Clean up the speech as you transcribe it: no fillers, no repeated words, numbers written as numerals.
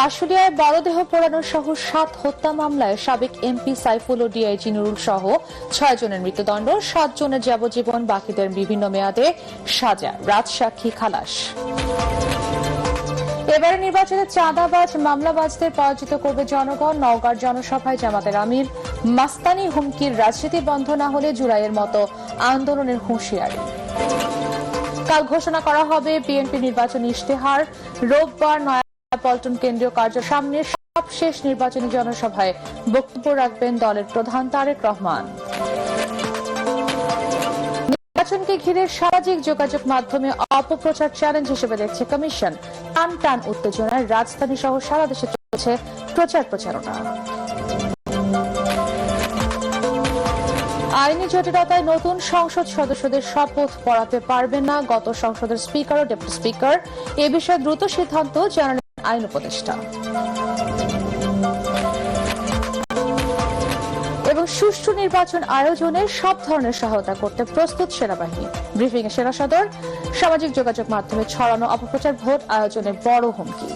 আশুলিয়ায় মরদেহ পোড়ানো সহ 7 হত্যা মামলায় সাবেক এমপি সাইফুল ও ডিআইজি নুরুল সহ 6 জনের মৃত্যুদণ্ড, 7 জনের যাবজ্জীবন, বাকিদের বিভিন্ন মেয়াদে সাজা, রাজসাক্ষী খালাস। এবারে নির্বাচনে চাঁদাবাজ মামলাবাজদের পরাজিত করবে জনগণ। নওগাঁর জনসভায় জামাতের আমির মাস্তানি হুমকির রাজনীতি বন্ধ না হলে জুলাইয়ের মতো আন্দোলনের হুঁশিয়ারি। কাল ঘোষণা করা হবে বিএনপি নির্বাচনী ইশতেহার। রোববার নয়াপল্টন কেন্দ্রীয় কার্যালয়ের সামনে সবশেষ নির্বাচনী জনসভায় বক্তব্য রাখবেন দলের প্রধান তারেক রহমান। নির্বাচনকে ঘিরে সামাজিক যোগাযোগ মাধ্যমে অপপ্রচার চ্যালেঞ্জ হিসেবে দেখছে কমিশন। টান টান উত্তেজনায় রাজধানী সহ সারা দেশে চলছে প্রচার প্রচারণা। আইনি জটিলতায় নতুন সংসদ সদস্যদের শপথ পড়াতে পারবেন না গত সংসদের স্পিকার ও ডেপুটি স্পিকার। এ বিষয়ে দ্রুত সিদ্ধান্ত জানালেন আইন উপদেষ্টা। এবং সুষ্ঠু নির্বাচন আয়োজনে সব ধরনের সহায়তা করতে প্রস্তুত সেনাবাহিনী। ব্রিফিং এ সেনা সদর। সামাজিক যোগাযোগ মাধ্যমে ছড়ানো অপপ্রচার ভোট আয়োজনে বড় হুমকি।